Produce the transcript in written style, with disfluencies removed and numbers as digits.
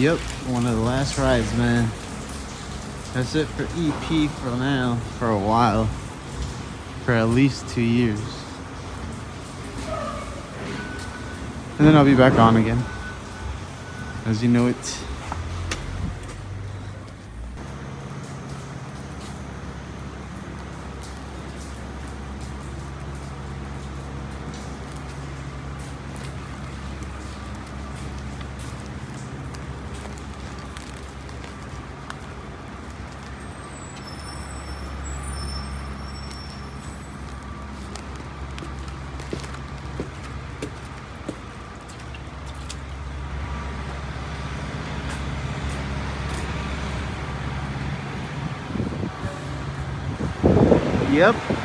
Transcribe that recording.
Yep, one of the last rides, man. That's it for EP for now, for a while. For at least 2 years. And then I'll be back on again. As you know it. Yep.